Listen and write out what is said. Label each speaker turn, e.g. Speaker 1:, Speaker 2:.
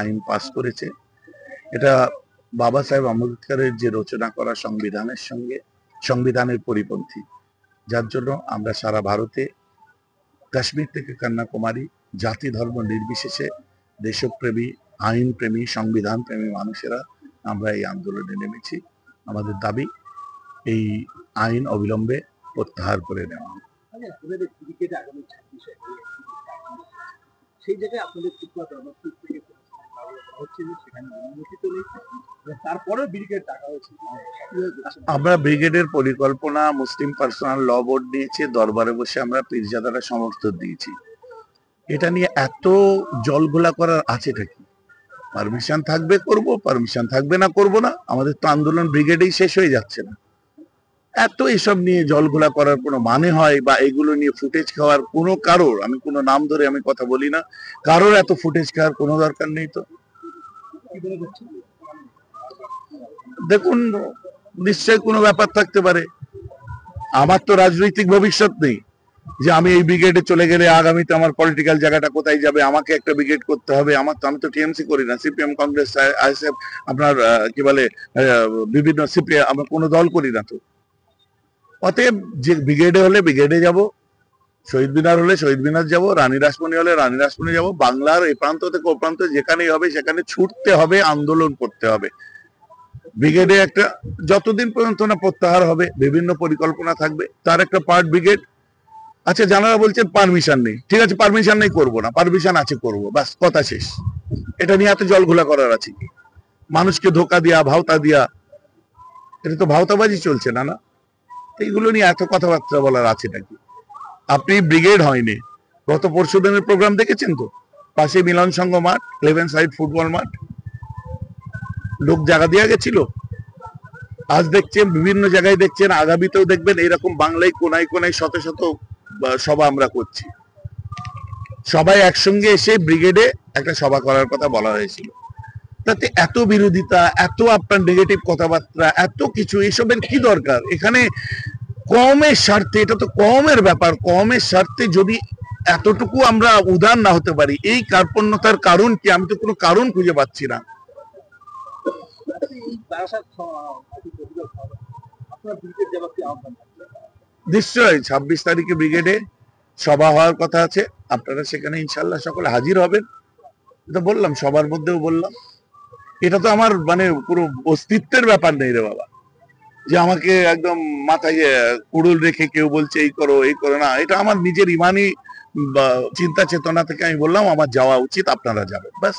Speaker 1: আইন পাস করেছে। এটা বাবা সাহেব আম্বেদকরের যে রচনা করা সংবিধানের পরিপন্থী, যার জন্য আমরা সারা ভারতে কাশ্মীর থেকে কন্যাকুমারী জাতি ধর্ম নির্বিশেষে দেশপ্রেমী, আইনপ্রেমী, সংবিধান প্রেমী মানুষেরা আমরা এই আন্দোলনে নেমেছি। আমাদের দাবি এই আইন অবিলম্বে প্রত্যাহার করে নেওয়া।
Speaker 2: সেই জায়গায় আপনাদের তারপরে ব্রিগেড ডাকা হয়েছে।
Speaker 1: আমরা ব্রিগেডের পরিকল্পনা মুসলিম পার্সোনাল ল বোর্ড নিয়েছে, দরবারে বসে আমরা পীরজাদারা সমর্থন দিয়েছি। এটা নিয়ে এত জলঘোলা করার আছেটা কি? পারমিশন থাকবে করব, পারমিশন থাকবে না করব না। আমাদের তো আন্দোলন ব্রিগেডেই শেষ হয়ে যাচ্ছে না। এত এসব নিয়ে জলঘোলা করার কোনো মানে হয় বা এগুলো নিয়ে ফুটেজ খাওয়ার কোনো কারোর, আমি কোনো নাম ধরে আমি কথা বলি না, কারোর এত ফুটেজ খাওয়ার কোনো দরকার নেই। তো দেখুন, নিশ্চয়ই কোনো ব্যাপার থাকতে পারে। আমার তো রাজনৈতিক ভবিষ্যৎ নেই যে আমি এই ব্রিগেডে চলে গেলে আগামীতে আমার পলিটিক্যাল জায়গাটা কোথায় যাবে, আমাকে একটা ব্রিগেড করতে হবে। আমি তো টিএমসি করি না, সিপিএম, কংগ্রেস, আইএসএফ, আপনার কি বলে বিভিন্ন সিপিএম, আমরা কোনো দল করি না। তো অতএব যে ব্রিগেডে হলে ব্রিগেডে যাব, শহীদ মিনার হলে শহীদ মিনার যাব, রানী রাসমণি হলে রানী রাসমণি যাব। বাংলার এ প্রান্ত থেকে ও প্রান্ত যেখানেই হবে সেখানে ছুটতে হবে, আন্দোলন করতে হবে। ব্রিগেডে একটা যতদিন পর্যন্ত না প্রত্যাহার হবে বিভিন্ন পরিকল্পনা থাকবে, তার একটা পার্ট ব্রিগেড। আচ্ছা, যারা বলছেন পারমিশন নেই, ঠিক আছে, পারমিশন নেই করবো না, পারমিশন আছে করব, বাস কথা শেষ। এটা নিয়ে এত জলঘোলা করার আছে কি? মানুষকে ধোকা দিয়া, ভাওতা দিয়া, এটা তো ভাওতাবাজি চলছে না। না, এইগুলো নিয়ে এত কথাবার্তা বলার আছে নাকি? আপনি ব্রিগেড হয়নি, গত পরশু দিনের প্রোগ্রাম দেখেছেন তো? পাশে মিলন সংঘ মাঠ, 11 সাইড ফুটবল মাঠ, লোক জায়গা দেওয়া গেছিল। আজ দেখছেন বিভিন্ন জায়গায়, দেখছেন আগামীতেও দেখবেন এরকম বাংলায় কোনায় কোনায় শত শত সভা আমরা করছি। সবাই একসঙ্গে এসে ব্রিগেডে একটা সভা করার কথা বলা হয়েছিল। তাতে এত বিরোধিতা, এত আপনার নেগেটিভ কথাবার্তা, এত কিছু, এসবের কি দরকার? এখানে কমের স্বার্থে, এটা তো কমের ব্যাপার, কমের স্বার্থে যদি এতটুকু আমরা উদার না হতে পারি, এই কার্পণ্যতার কারণ কি? আমি তো কোনো কারণ খুঁজে পাচ্ছি না। নিশ্চয়ই 26 তারিখে ব্রিগেডে সভা হওয়ার কথা আছে, আপনারা সেখানে ইনশাল্লাহ সকলে হাজির হবেন। এটা বললাম, সবার মধ্যেও বললাম। এটা তো আমার মানে পুরো অস্তিত্বের ব্যাপার নেই রে বাবা, যে আমাকে একদম মাথায় কুড়ুল রেখে কেউ বলছে এই করো এই করো না। এটা আমার নিজের ইমানি চিন্তা চেতনা থেকে আমি বললাম আমার যাওয়া উচিত, আপনারা যাবেন, ব্যাস।